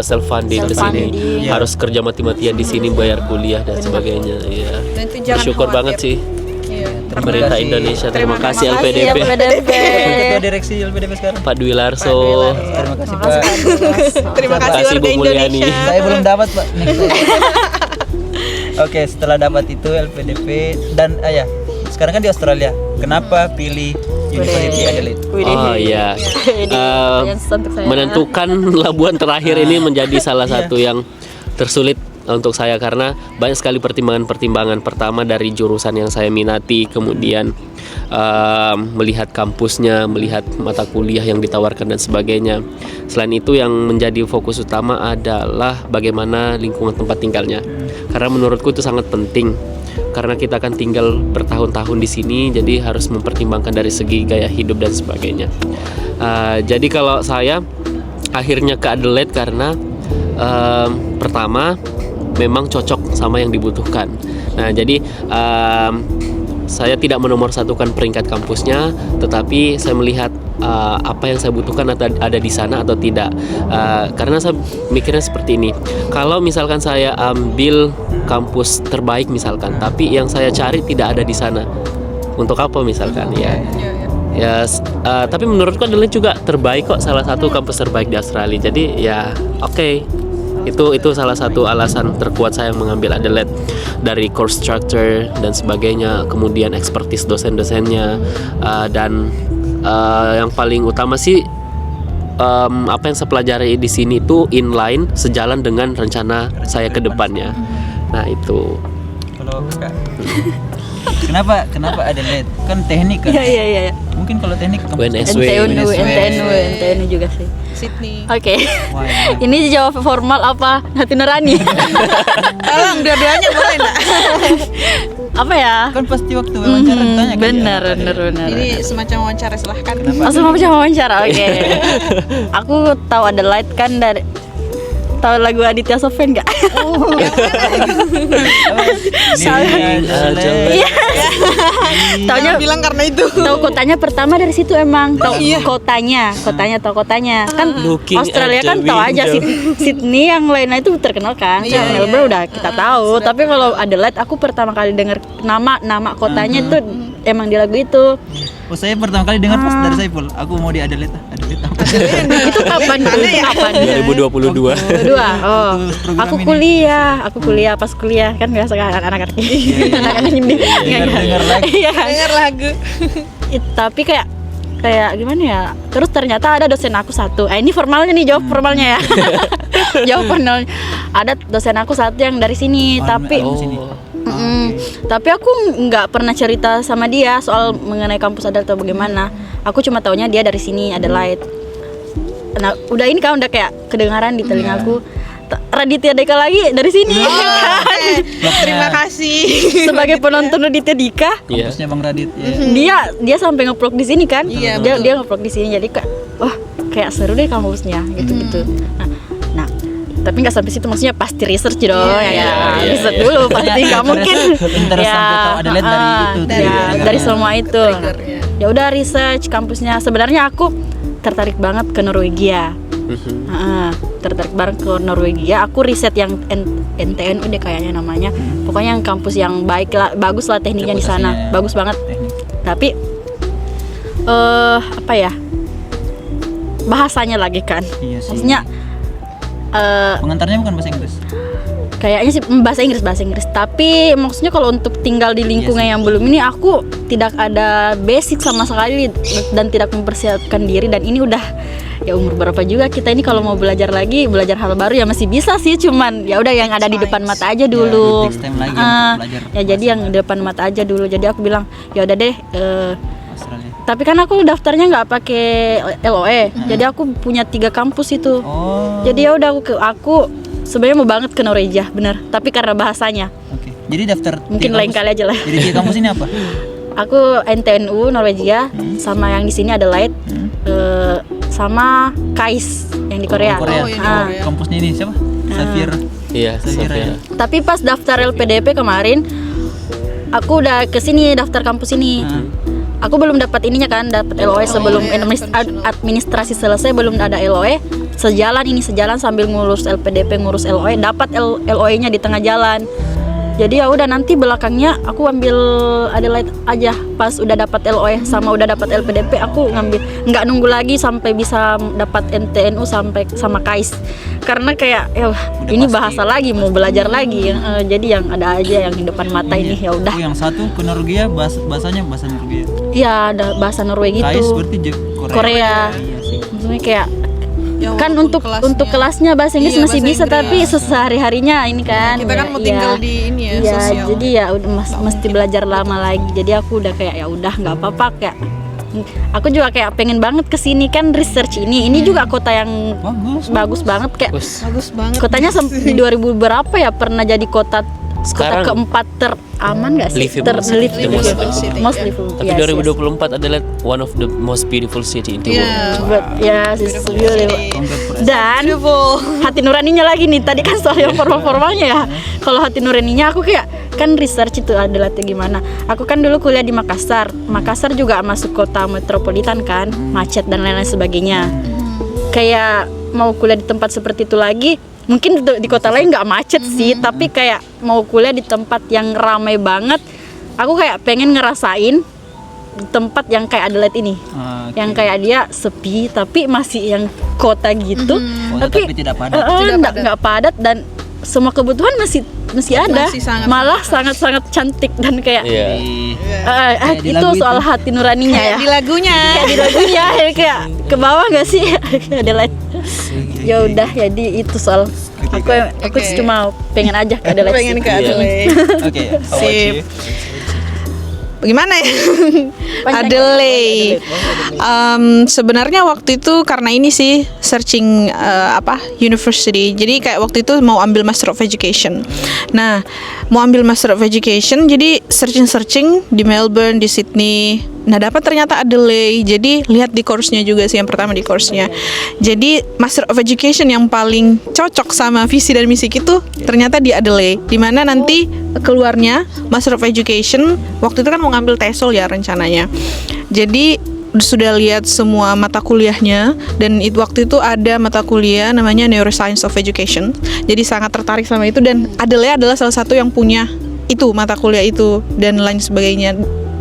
self funding di sini. Self-funding. Harus kerja mati-matian di sini bayar kuliah dan sebagainya. Iya. Dan itu jangan Bersyukur khawatir. banget sih Iya. pemerintah kasih. Indonesia. Terima kasih Makasih ya LPDP. LPDP. Ketua direksi LPDP sekarang. Pak Dwi Larso. Terima kasih Pak. Terima kasih kasih, warga Bu Mulyani. Indonesia. Saya belum dapat Pak. Next time. Oke, setelah dapat itu LPDP dan sekarang kan di Australia. Kenapa pilih University Adelaide? Oh iya. Menentukan labuan terakhir ini menjadi salah satu yang tersulit untuk saya karena banyak sekali pertimbangan-pertimbangan. Pertama dari jurusan yang saya minati, kemudian melihat kampusnya, melihat mata kuliah yang ditawarkan dan sebagainya. Selain itu yang menjadi fokus utama adalah bagaimana lingkungan tempat tinggalnya. Karena menurutku itu sangat penting. Karena kita akan tinggal bertahun-tahun di sini, jadi harus mempertimbangkan dari segi gaya hidup dan sebagainya. Jadi kalau saya akhirnya ke Adelaide karena pertama memang cocok sama yang dibutuhkan. Nah, jadi saya tidak menomorsatukan peringkat kampusnya, tetapi saya melihat apa yang saya butuhkan ada di sana atau tidak. Karena saya mikirnya seperti ini. Kalau misalkan saya ambil kampus terbaik misalkan, tapi yang saya cari tidak ada di sana, untuk apa misalkan ya? Tapi menurutku Adelaide juga terbaik kok, salah satu kampus terbaik di Australia. Jadi ya oke. Itu salah satu alasan terkuat saya mengambil Adelaide, dari course structure dan sebagainya, kemudian expertise dosen-dosennya, dan yang paling utama sih apa yang saya pelajari di sini itu inline, sejalan dengan rencana saya ke depannya. Nah itu. Kalau Kakak, kenapa Adelaide? Kan teknik kan? Iya. Mungkin kalau teknik UNSW. NTNU juga sih. Sydney. Oke. Wah, Ini jawab formal apa hati nurani? Tolong dua-duanya boleh enggak? Apa ya? kan pasti waktu wawancara ditanya kan. Benar. Ini semacam wawancara, silahkan. Langsung mau wawancara, oke. Aku tahu Adelaide kan dari Tahu lagu Aditya Sofen nggak? Iya. Taunya bilang karena itu. tahu kotanya pertama dari situ emang. Tahu kotanya kan Looking Australia at the kan tahu aja window. Sydney yang lainnya itu terkenal kan. Melbourne udah kita tahu. Tapi kalau Adelaide aku pertama kali dengar nama kotanya itu emang di lagu itu. Oh, saya pertama kali dengar pas dari Saiful. Aku mau di Adelaide apa? Itu kapan? Itu kapan? 2022. Kedua. Oh, aku kuliah pas kuliah kan biasa kan anak-anak ini. Dengar lagi. Iya kan? Dengar lagu. Tapi kayak gimana ya? Terus ternyata ada dosen aku satu. Ini formalnya nih, jawab formalnya ya. Jawab formalnya. Ada dosen aku satu yang dari sini, tapi tapi aku nggak pernah cerita sama dia soal mengenai kampus Adelaide atau bagaimana. Aku cuma taunya dia dari sini Adelaide. Nah, udah ini kan udah kayak kedengaran di telingaku. Raditya Dika lagi dari sini kan. Terima kasih. Sebagai penonton Raditya Dika, Kampusnya Bang Radit. Ya. dia sampai ngeplok di sini kan. Iya, Dia ngeplok di sini jadi kayak wah, kayak seru deh kampusnya gitu. Nah, tapi nggak sampai situ, maksudnya pasti research dong research dulu pasti nggak mungkin Interest sampai tahu Adelaide dari itu. dari semua itu. Ya udah research kampusnya. Sebenarnya aku tertarik banget ke Norwegia. Tertarik banget ke Norwegia. Aku riset yang NTNU deh kayaknya namanya. Pokoknya yang kampus yang baik lah, bagus lah tekniknya di sana, bagus banget. Tapi apa ya? Bahasanya lagi kan. Iya sih. Maksudnya Pengantarnya bukan bahasa Inggris. kayaknya sih bahasa Inggris. Tapi maksudnya kalau untuk tinggal di lingkungan yang belum ini, aku tidak ada basic sama sekali dan tidak mempersiapkan diri. Dan ini udah ya umur berapa juga kita ini, kalau mau belajar hal baru ya masih bisa sih, cuman ya udah yang ada di depan mata aja dulu. Next time lagi untuk belajar Ya jadi yang di depan mata aja dulu. Jadi aku bilang ya udah deh. Australia. Tapi kan aku daftarnya nggak pakai LOE, jadi aku punya 3 kampus itu. Oh. Jadi ya udah aku sebenarnya mau banget ke Norwegia, bener. Tapi karena bahasanya. Oke. Jadi daftar Mungkin lain kali aja lah. Jadi 3 kampus ini apa? Aku NTNU Norwegia, sama yang di sini Adelaide, sama KAIS yang di Korea. Korea. Kampusnya ini siapa? Xavier. Iya, Sofia. Tapi pas daftar LPDP kemarin, aku udah kesini daftar kampus ini. Aku belum dapat ininya kan, dapat LOE sebelum administrasi selesai, belum ada LOE. Sejalan sambil ngurus LPDP, ngurus LOE, dapat LOE-nya di tengah jalan. Jadi ya udah nanti belakangnya aku ambil Adelaide aja. Pas udah dapat LOE sama udah dapat LPDP, aku ngambil, nggak nunggu lagi sampai bisa dapat NTNU sampai sama KAIS. Karena kayak ya ini bahasa lagi, mau belajar lagi. Jadi yang ada aja yang di depan mata ini ya udah. Yang satu ke Norwegia bahasanya bahasa Norwegia. Iya, ada bahasa Norwegia KAIS gitu. berarti Korea. Iya sih. Maksudnya kayak Ya, kan untuk kelasnya bahasa Inggris Iya, masih bahasa bisa, Inggris. tapi sehari-harinya ini kan Kita kan mau tinggal di ini ya, iya, sosial. jadi ya udah mesti belajar lama lagi. Jadi aku udah kayak ya udah nggak apa-apa, kayak aku juga kayak pengen banget kesini kan research ini juga kota yang bagus banget, kayak Bagus banget. kotanya di 2000 berapa ya pernah jadi kota Sekarang keempat teraman nggak sih? livable city, the most livable. Most livable. Tapi Yes, 2024 adalah one of the most beautiful city in the world. But yes, it's beautiful. Dan Beautiful. hati nuraninya lagi nih, tadi kan soal yang formal-formalnya ya. Kalau hati nuraninya aku kayak kan research itu adalah gimana. Aku kan dulu kuliah di Makassar. Makassar juga masuk kota metropolitan kan, macet dan lain-lain sebagainya. Kayak mau kuliah di tempat seperti itu lagi, mungkin di kota lain nggak macet sih, tapi kayak mau kuliah di tempat yang ramai banget. Aku kayak pengen ngerasain tempat yang kayak Adelaide ini, yang kayak dia sepi tapi masih yang kota gitu, tapi tidak padat. nggak padat dan semua kebutuhan masih ada, Masih sangat malah sangat cantik dan kayak Iya. Kayak di itu lagu soal hati nuraninya ya. Di lagunya. Kayak di lagunya ya, kayak ke bawah nggak sih Adelaide? Ya udah, jadi itu soal aku cuma pengen aja ke Adelaide. Pengen ke Iya. Adelaide. Oke, how about Sip. you? Bagaimana ya? Adelaide. Sebenarnya waktu itu karena ini sih searching university. Jadi kayak waktu itu mau ambil Master of Education. Nah, mau ambil Master of Education, jadi searching di Melbourne, di Sydney, Nah dapat ternyata Adelaide. Jadi lihat di course-nya juga sih, yang pertama di course-nya. Jadi Master of Education yang paling cocok sama visi dan misi itu ternyata di Adelaide. Dimana nanti keluarnya Master of Education, waktu itu kan mau ngambil TESOL ya rencananya. Jadi sudah lihat semua mata kuliahnya, dan waktu itu ada mata kuliah namanya Neuroscience of Education. Jadi sangat tertarik sama itu, dan Adelaide adalah salah satu yang punya itu mata kuliah itu dan lain sebagainya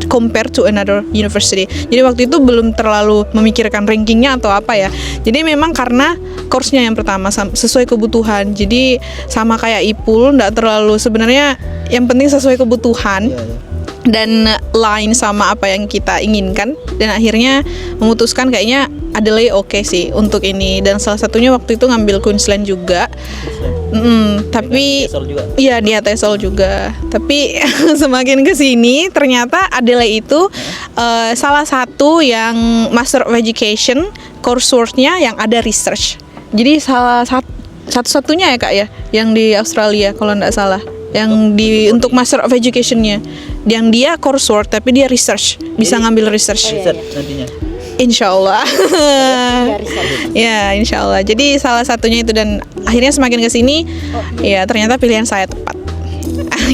compare to another university. Jadi waktu itu belum terlalu memikirkan rankingnya atau apa ya. Jadi memang karena course-nya yang pertama sesuai kebutuhan. Jadi sama kayak IPUL, nggak terlalu, sebenarnya yang penting sesuai kebutuhan dan line sama apa yang kita inginkan. Dan akhirnya memutuskan kayaknya Adelaide oke sih untuk ini. Dan salah satunya waktu itu ngambil Queensland juga. Tapi iya dia TESOL juga. Tapi semakin kesini ternyata Adelaide itu salah satu yang Master of Education coursework-nya yang ada research. Jadi salah satu-satunya ya Kak ya yang di Australia kalau nggak salah, yang di untuk Master of Education-nya, yang dia coursework tapi dia research, bisa ngambil research. Nantinya. Insya Allah. Ya, insya Allah. Jadi salah satunya itu, dan akhirnya semakin kesini, ya ternyata pilihan saya tepat.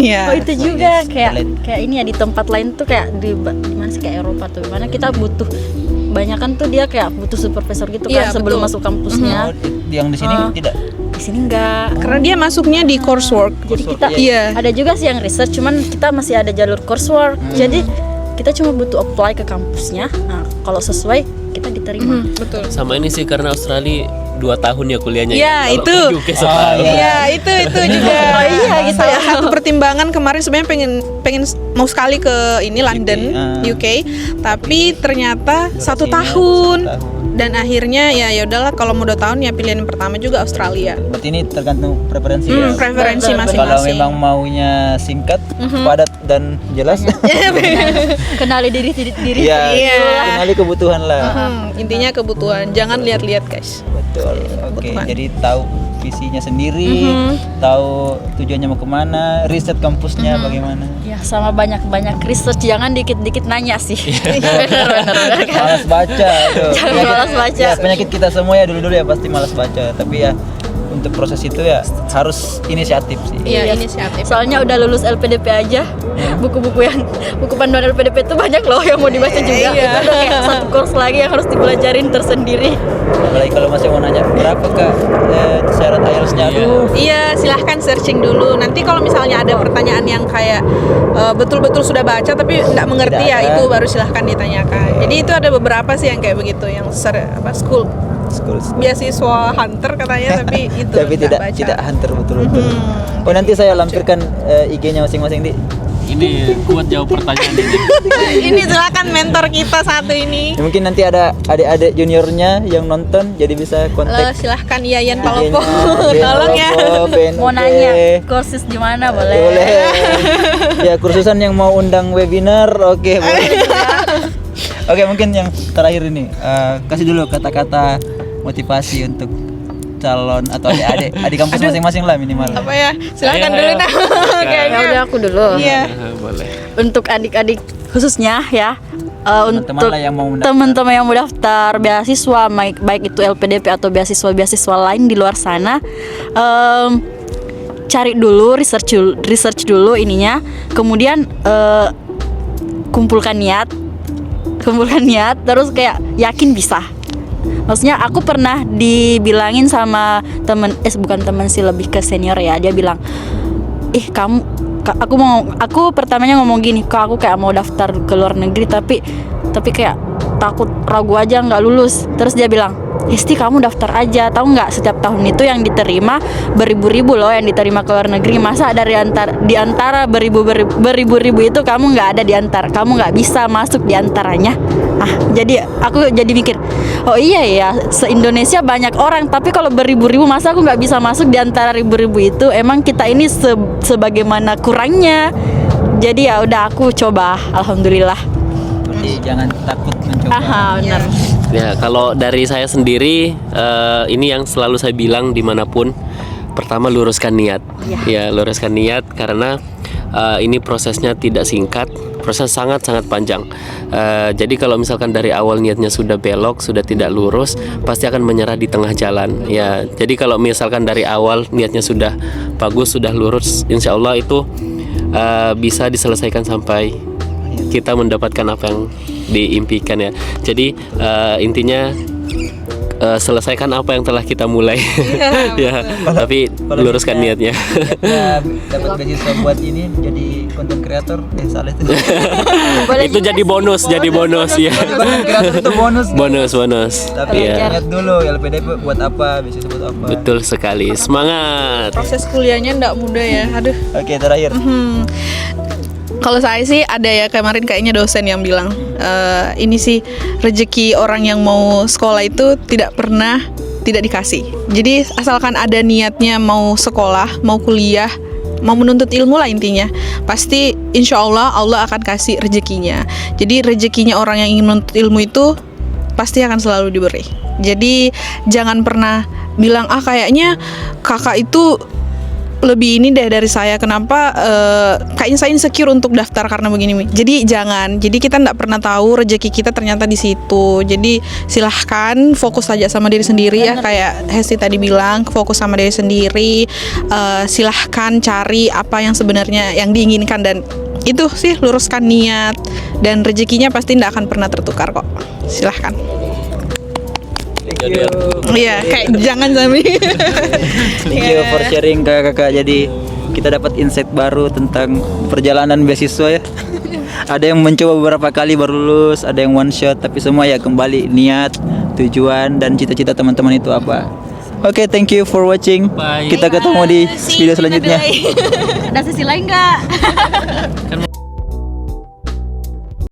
Ya. Oh itu juga kayak ini ya, di tempat lain tuh kayak di mana sih, kayak Eropa tuh, mana kita butuh banyak kan tuh dia kayak butuh supervisor gitu kan sebelum betul. masuk kampusnya. Yang di sini tidak. Di sini enggak. Karena dia masuknya di coursework. Jadi kita Iya. ada juga sih yang research, cuman kita masih ada jalur coursework. Jadi kita cuma butuh apply ke kampusnya. Nah, kalau sesuai kita diterima. Betul. Sama ini sih karena Australia 2 tahun ya kuliahnya. Iya, Kalau itu. ke UK setahun. Iya, itu juga. Oh iya, gitu Salah ya. satu pertimbangan kemarin sebenarnya pengen mau sekali ke ini London, UK, tapi ternyata 1 tahun. Dan akhirnya ya udahlah, kalau mau 2 tahun ya pilihan yang pertama juga Australia. Berarti ini tergantung preferensi ya. Preferensi Betul. Kalau masing-masing. memang maunya singkat, padat dan jelas, Kenali diri ya Iya. kenali kebutuhan lah. Intinya kebutuhan, jangan lihat-lihat guys. Betul. Oke, kebutuhan. jadi tahu visinya sendiri, tahu tujuannya mau kemana, riset kampusnya bagaimana. Ya sama banyak research, jangan dikit-dikit nanya sih. Bener-bener kan. Malas baca, itu. Jangan malas baca. Ya, penyakit kita semua ya dulu ya pasti malas baca, tapi ya untuk proses itu ya harus inisiatif sih. Iya, inisiatif. Soalnya udah lulus LPDP aja, buku-buku buku panduan LPDP itu banyak loh yang mau dibaca juga. Iya. Itu udah kayak satu course lagi yang harus dipelajarin tersendiri. Apalagi kalau masih mau nanya berapa Kak syarat IELTS-nya, aduh. Iya, silahkan searching dulu. Nanti kalau misalnya ada pertanyaan yang kayak betul-betul sudah baca tapi nggak mengerti, Tidak ya ada. itu baru silahkan ditanyakan. Jadi itu ada beberapa sih yang kayak begitu, yang school beasiswa hunter katanya, tapi itu Tapi nggak tidak baca. hunter betul-betul. Oh nanti saya lampirkan IG-nya masing-masing di. Ini kuat jawab pertanyaan ini. Ini silakan mentor kita satu ini. Ya, mungkin nanti ada adik-adik juniornya yang nonton, jadi bisa kontak. Silahkan Yayan IG-nya, Palopo, Yayan tolong ya. Palopo, PNUD. Mau nanya courses di mana boleh? Boleh. Ya kursusan yang mau undang webinar, oke boleh. Oke, mungkin yang terakhir ini kasih dulu kata-kata motivasi untuk calon atau adik kampus masing-masing lah minimal. Apa ya? Silakan Ayo, dulu ayo. nah. Silakan. Kayaknya. Ya udah aku dulu. Iya. Boleh. Untuk adik-adik khususnya ya, Teman-teman untuk lah yang mau mendaftar. teman-teman yang mau daftar beasiswa, baik itu LPDP atau beasiswa lain di luar sana, cari dulu, research dulu ininya, kemudian kumpulkan niat, terus kayak yakin bisa. Maksudnya aku pernah dibilangin sama temen, bukan temen sih, lebih ke senior ya, dia bilang, aku pertamanya ngomong gini, kak aku kayak mau daftar ke luar negeri tapi kayak takut, ragu aja nggak lulus. Terus dia bilang, Isti kamu daftar aja, tahu nggak setiap tahun itu yang diterima beribu-ribu loh yang diterima ke luar negeri. Masa di antara beribu-ribu itu kamu nggak ada di antara, kamu nggak bisa masuk di antaranya. Jadi aku jadi mikir, oh iya ya, se-Indonesia banyak orang, tapi kalau beribu-ribu masa aku nggak bisa masuk di antara ribu-ribu itu. Emang kita ini sebagaimana kurangnya. Jadi ya udah aku coba, alhamdulillah. Jadi jangan takut mencoba. Benar. Ya, kalau dari saya sendiri, ini yang selalu saya bilang dimanapun, pertama luruskan niat. Ya, luruskan niat karena ini prosesnya tidak singkat, proses sangat-sangat panjang. Jadi kalau misalkan dari awal niatnya sudah belok, sudah tidak lurus, pasti akan menyerah di tengah jalan. Ya, jadi kalau misalkan dari awal niatnya sudah bagus, sudah lurus, insya Allah itu bisa diselesaikan sampai kita mendapatkan apa yang diimpikan ya. Jadi intinya selesaikan apa yang telah kita mulai. Ya, tapi luruskan niatnya. Dapat beasiswa buat ini jadi konten kreator, salah itu. Itu jadi bonus ya. Konten kreator itu bonus. Tapi Iya. lihat dulu LPDP buat apa, beasiswa buat apa. Betul sekali. Semangat. Proses kuliahnya nggak mudah ya. Aduh. Oke, terakhir. Kalau saya sih ada ya kemarin kayaknya dosen yang bilang ini sih rezeki orang yang mau sekolah itu tidak pernah tidak dikasih. Jadi asalkan ada niatnya mau sekolah, mau kuliah, mau menuntut ilmu lah intinya, pasti insya Allah Allah akan kasih rezekinya. Jadi rezekinya orang yang ingin menuntut ilmu itu pasti akan selalu diberi. Jadi jangan pernah bilang kayaknya kakak itu lebih ini deh dari saya, kenapa kayaknya saya insecure untuk daftar karena begini. Jadi jangan, jadi kita nggak pernah tahu rezeki kita ternyata di situ. Jadi silahkan fokus saja sama diri sendiri ya, kayak Hesti tadi bilang, fokus sama diri sendiri. Silahkan cari apa yang sebenarnya yang diinginkan, dan itu sih luruskan niat, dan rezekinya pasti nggak akan pernah tertukar kok. Silahkan. Iya, kayak jangan sampai. Thank you for sharing kakak-kakak. Jadi kita dapat insight baru tentang perjalanan beasiswa ya. Ada yang mencoba beberapa kali baru lulus, ada yang one shot, tapi semua ya kembali niat, tujuan dan cita-cita teman-teman itu apa. Oke, thank you for watching. Bye. Kita ketemu di video selanjutnya. Ada sesi lain nggak?